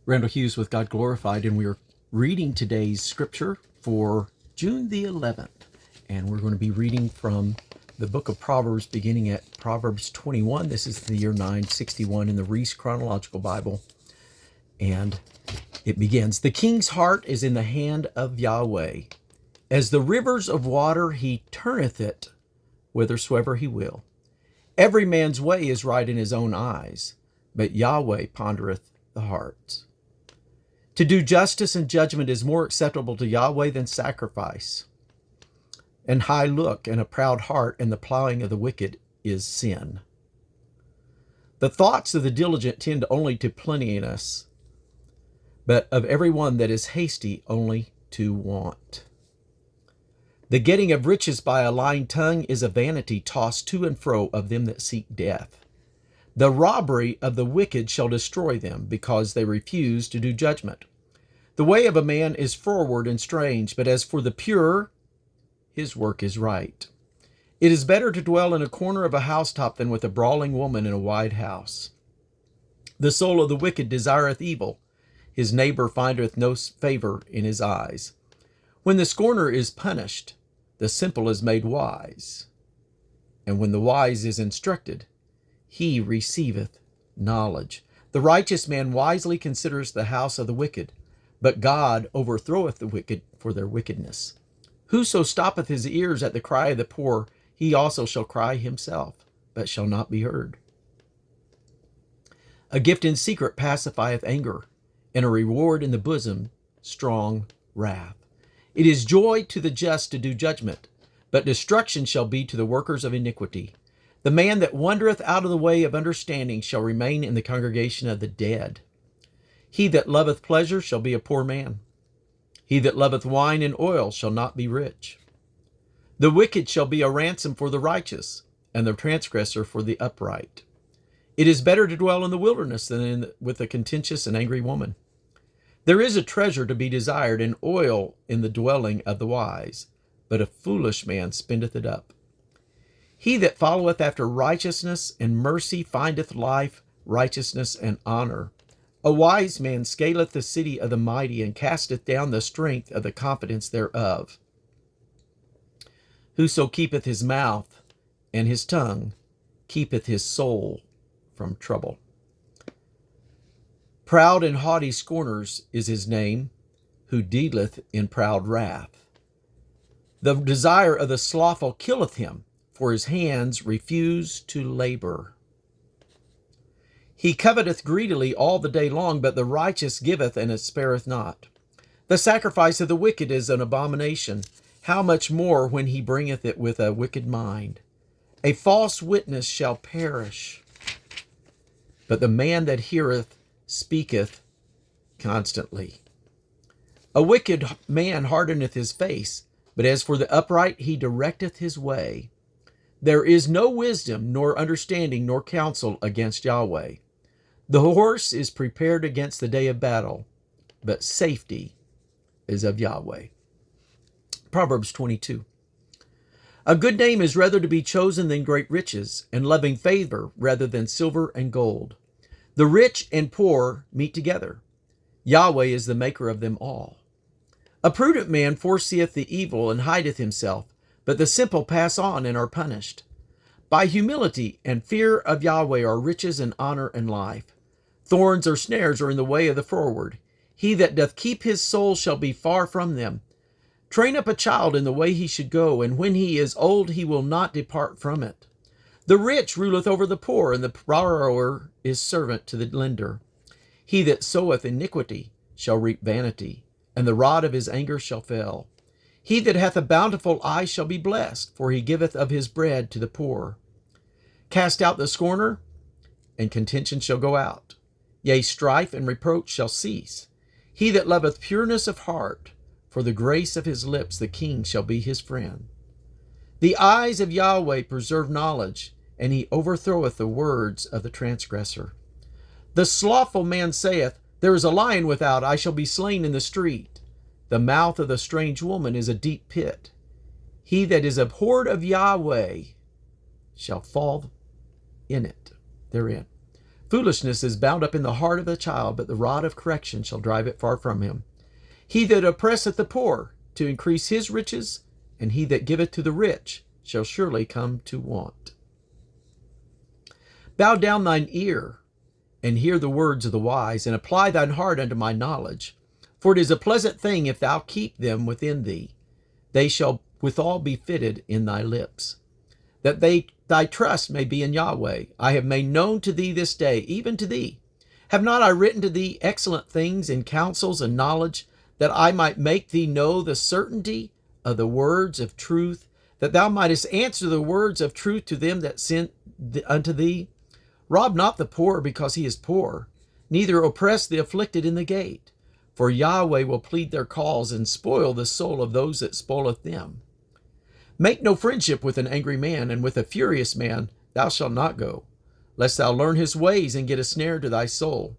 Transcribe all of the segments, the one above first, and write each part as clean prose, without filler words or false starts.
Randall Hughes with God Glorified, and we're reading today's scripture for June the 11th. And we're going to be reading from the book of Proverbs, beginning at Proverbs 21. This is the year 961 in the Reese Chronological Bible. And it begins, "The king's heart is in the hand of Yahweh. As the rivers of water, he turneth it whithersoever he will. Every man's way is right in his own eyes, but Yahweh pondereth the hearts. To do justice and judgment is more acceptable to Yahweh than sacrifice. And high look and a proud heart and the plowing of the wicked is sin. The thoughts of the diligent tend only to plenteousness, but of every one that is hasty only to want. The getting of riches by a lying tongue is a vanity tossed to and fro of them that seek death. The robbery of the wicked shall destroy them, because they refuse to do judgment. The way of a man is forward and strange, but as for the pure, his work is right. It is better to dwell in a corner of a housetop than with a brawling woman in a wide house. The soul of the wicked desireth evil. His neighbor findeth no favor in his eyes. When the scorner is punished, the simple is made wise. And when the wise is instructed, he receiveth knowledge. The righteous man wisely considers the house of the wicked, but God overthroweth the wicked for their wickedness. Whoso stoppeth his ears at the cry of the poor, he also shall cry himself, but shall not be heard. A gift in secret pacifieth anger, and a reward in the bosom strong wrath. It is joy to the just to do judgment, but destruction shall be to the workers of iniquity. The man that wandereth out of the way of understanding shall remain in the congregation of the dead. He that loveth pleasure shall be a poor man. He that loveth wine and oil shall not be rich. The wicked shall be a ransom for the righteous, and the transgressor for the upright. It is better to dwell in the wilderness than with a contentious and angry woman. There is a treasure to be desired, and oil in the dwelling of the wise, but a foolish man spendeth it up. He that followeth after righteousness and mercy findeth life, righteousness, and honor. A wise man scaleth the city of the mighty, and casteth down the strength of the confidence thereof. Whoso keepeth his mouth and his tongue keepeth his soul from trouble. Proud and haughty scorners is his name, who dealeth in proud wrath. The desire of the slothful killeth him, for his hands refuse to labor. He coveteth greedily all the day long, but the righteous giveth, and it spareth not. The sacrifice of the wicked is an abomination. How much more when he bringeth it with a wicked mind? A false witness shall perish, but the man that heareth speaketh constantly. A wicked man hardeneth his face, but as for the upright, he directeth his way. There is no wisdom, nor understanding, nor counsel against Yahweh. The horse is prepared against the day of battle, but safety is of Yahweh. Proverbs 22. A good name is rather to be chosen than great riches, and loving favor rather than silver and gold. The rich and poor meet together. Yahweh is the maker of them all. A prudent man foreseeth the evil and hideth himself, but the simple pass on and are punished. By humility and fear of Yahweh are riches and honor and life. Thorns or snares are in the way of the froward. He that doth keep his soul shall be far from them. Train up a child in the way he should go, and when he is old he will not depart from it. The rich ruleth over the poor, and the borrower is servant to the lender. He that soweth iniquity shall reap vanity, and the rod of his anger shall fail. He that hath a bountiful eye shall be blessed, for he giveth of his bread to the poor. Cast out the scorner, and contention shall go out. Yea, strife and reproach shall cease. He that loveth pureness of heart, for the grace of his lips the king shall be his friend. The eyes of Yahweh preserve knowledge, and he overthroweth the words of the transgressor. The slothful man saith, There is a lion without, I shall be slain in the street. The mouth of the strange woman is a deep pit. He that is abhorred of Yahweh shall fall in it, therein. Foolishness is bound up in the heart of a child, but the rod of correction shall drive it far from him. He that oppresseth the poor to increase his riches, and he that giveth to the rich shall surely come to want. Bow down thine ear, and hear the words of the wise, and apply thine heart unto my knowledge. For it is a pleasant thing if thou keep them within thee. They shall withal be fitted in thy lips. That thy trust may be in Yahweh. I have made known to thee this day, even to thee. Have not I written to thee excellent things in counsels and knowledge, that I might make thee know the certainty of the words of truth, that thou mightest answer the words of truth to them that sent unto thee? Rob not the poor because he is poor, neither oppress the afflicted in the gate. For Yahweh will plead their cause and spoil the soul of those that spoileth them. Make no friendship with an angry man, and with a furious man thou shalt not go, lest thou learn his ways and get a snare to thy soul.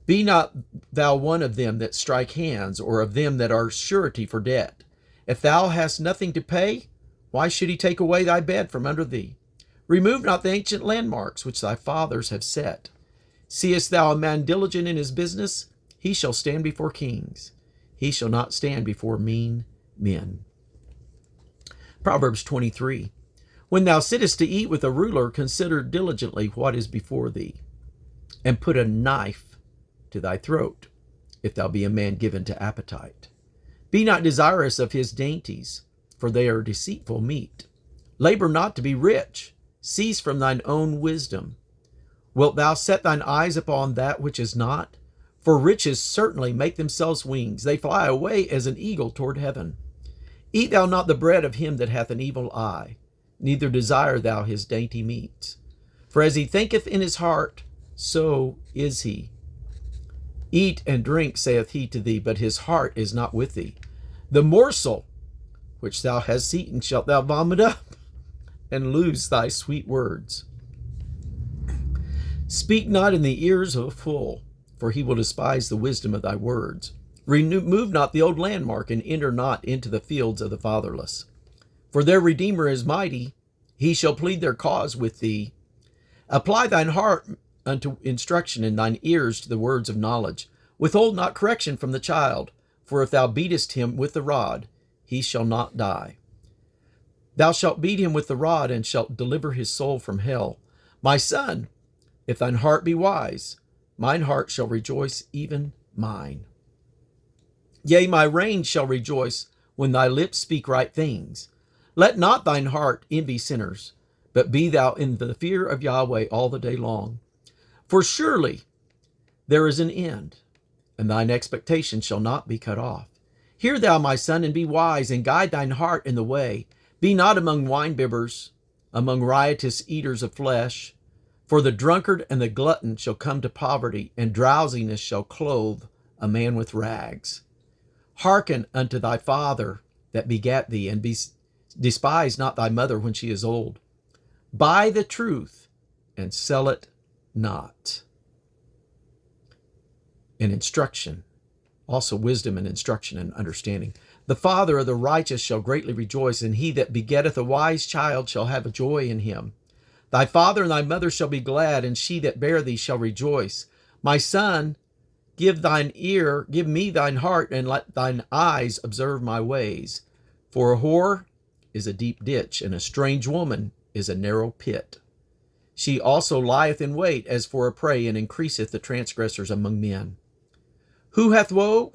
Be not thou one of them that strike hands, or of them that are surety for debt. If thou hast nothing to pay, why should he take away thy bed from under thee? Remove not the ancient landmarks which thy fathers have set. Seest thou a man diligent in his business? He shall stand before kings. He shall not stand before mean men. Proverbs 23. When thou sittest to eat with a ruler, consider diligently what is before thee, and put a knife to thy throat, if thou be a man given to appetite. Be not desirous of his dainties, for they are deceitful meat. Labor not to be rich. Cease from thine own wisdom. Wilt thou set thine eyes upon that which is not? For riches certainly make themselves wings. They fly away as an eagle toward heaven. Eat thou not the bread of him that hath an evil eye, neither desire thou his dainty meats. For as he thinketh in his heart, so is he. Eat and drink, saith he to thee, but his heart is not with thee. The morsel which thou hast eaten shalt thou vomit up, and lose thy sweet words. Speak not in the ears of a fool, for he will despise the wisdom of thy words. Remove not the old landmark, and enter not into the fields of the fatherless. For their Redeemer is mighty, he shall plead their cause with thee. Apply thine heart unto instruction, and thine ears to the words of knowledge. Withhold not correction from the child, for if thou beatest him with the rod, he shall not die. Thou shalt beat him with the rod, and shalt deliver his soul from hell. My son, if thine heart be wise, mine heart shall rejoice, even mine. Yea, my reign shall rejoice when thy lips speak right things. Let not thine heart envy sinners, but be thou in the fear of Yahweh all the day long. For surely there is an end, and thine expectation shall not be cut off. Hear thou, my son, and be wise, and guide thine heart in the way. Be not among winebibbers, among riotous eaters of flesh. For the drunkard and the glutton shall come to poverty, and drowsiness shall clothe a man with rags. Hearken unto thy father that begat thee, and despise not thy mother when she is old. Buy the truth, and sell it not. And instruction, also wisdom and instruction and understanding. The father of the righteous shall greatly rejoice, and he that begetteth a wise child shall have a joy in him. Thy father and thy mother shall be glad, and she that bare thee shall rejoice. My son, give me thine heart, and let thine eyes observe my ways. For a whore is a deep ditch, and a strange woman is a narrow pit. She also lieth in wait as for a prey, and increaseth the transgressors among men. Who hath woe?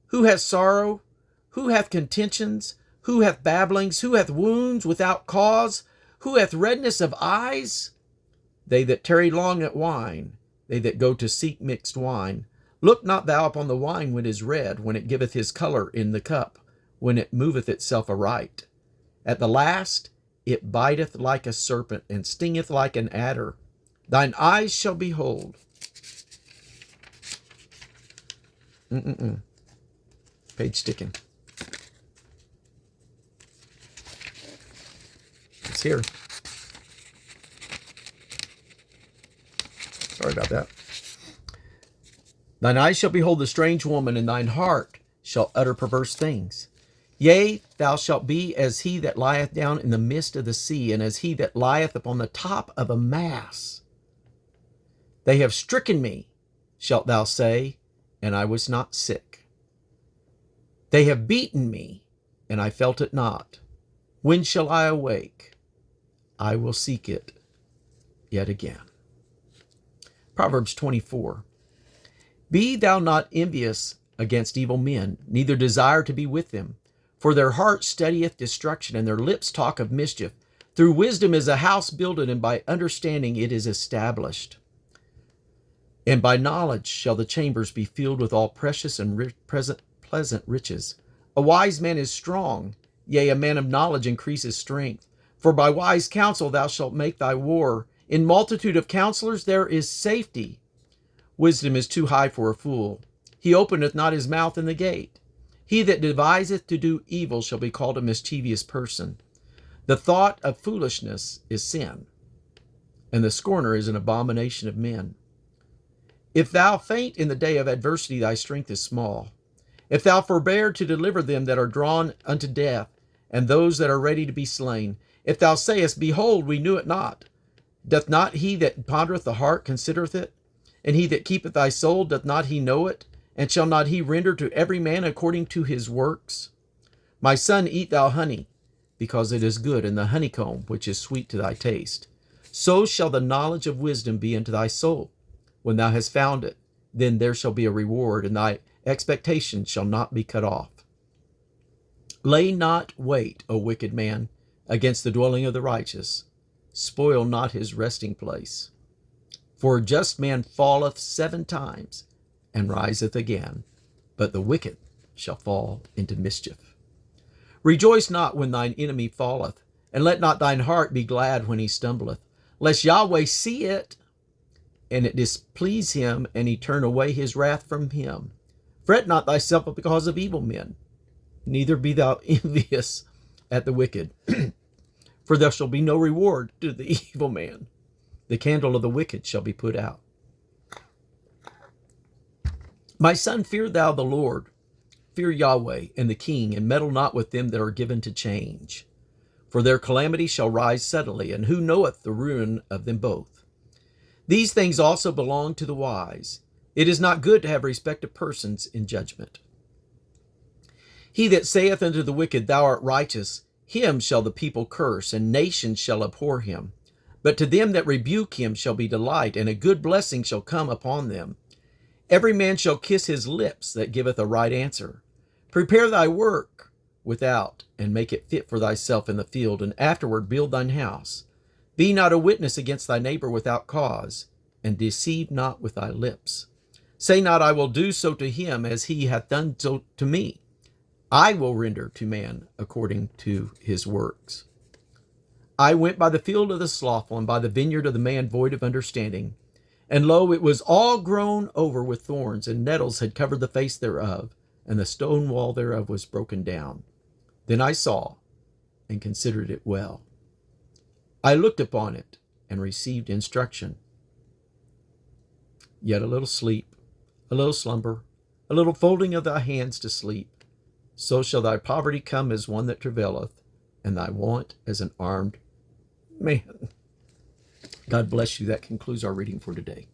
Who hath sorrow? Who hath contentions? Who hath babblings? Who hath wounds without cause? Who hath redness of eyes? They that tarry long at wine, they that go to seek mixed wine. Look not thou upon the wine when it is red, when it giveth his color in the cup, when it moveth itself aright. At the last it biteth like a serpent, and stingeth like an adder. Thine eyes shall behold. Page sticking. It's here. Sorry about that. Thine eyes shall behold the strange woman, and thine heart shall utter perverse things. Yea, thou shalt be as he that lieth down in the midst of the sea, and as he that lieth upon the top of a mass. They have stricken me, shalt thou say, and I was not sick. They have beaten me, and I felt it not. When shall I awake? I will seek it yet again. Proverbs 24. Be thou not envious against evil men, neither desire to be with them. For their heart studieth destruction, and their lips talk of mischief. Through wisdom is a house builded, and by understanding it is established. And by knowledge shall the chambers be filled with all precious and pleasant riches. A wise man is strong, yea, a man of knowledge increases strength. For by wise counsel thou shalt make thy war. In multitude of counselors there is safety. Wisdom is too high for a fool. He openeth not his mouth in the gate. He that deviseth to do evil shall be called a mischievous person. The thought of foolishness is sin, and the scorner is an abomination of men. If thou faint in the day of adversity, thy strength is small. If thou forbear to deliver them that are drawn unto death, and those that are ready to be slain, if thou sayest, Behold, we knew it not, doth not he that pondereth the heart considereth it? And he that keepeth thy soul, doth not he know it? And shall not he render to every man according to his works? My son, eat thou honey, because it is good, and the honeycomb, which is sweet to thy taste. So shall the knowledge of wisdom be unto thy soul. When thou hast found it, then there shall be a reward, and thy expectation shall not be cut off. Lay not wait, O wicked man, against the dwelling of the righteous. Spoil not his resting place. For a just man falleth 7 times, and riseth again, but the wicked shall fall into mischief. Rejoice not when thine enemy falleth, and let not thine heart be glad when he stumbleth, lest Yahweh see it, and it displease him, and he turn away his wrath from him. Fret not thyself because of evil men, neither be thou envious at the wicked, for there shall be no reward to the evil man. The candle of the wicked shall be put out. My son, fear thou the Lord, fear Yahweh and the king, and meddle not with them that are given to change. For their calamity shall rise suddenly, and who knoweth the ruin of them both? These things also belong to the wise. It is not good to have respect of persons in judgment. He that saith unto the wicked, Thou art righteous, him shall the people curse, and nations shall abhor him. But to them that rebuke him shall be delight, and a good blessing shall come upon them. Every man shall kiss his lips that giveth a right answer. Prepare thy work without, and make it fit for thyself in the field, and afterward build thine house. Be not a witness against thy neighbor without cause, and deceive not with thy lips. Say not, I will do so to him as he hath done so to me. I will render to man according to his works. I went by the field of the slothful, and by the vineyard of the man void of understanding. And lo, it was all grown over with thorns, and nettles had covered the face thereof, and the stone wall thereof was broken down. Then I saw, and considered it well. I looked upon it, and received instruction. Yet a little sleep, a little slumber, a little folding of thy hands to sleep. So shall thy poverty come as one that travaileth, and thy want as an armed man. God bless you. That concludes our reading for today.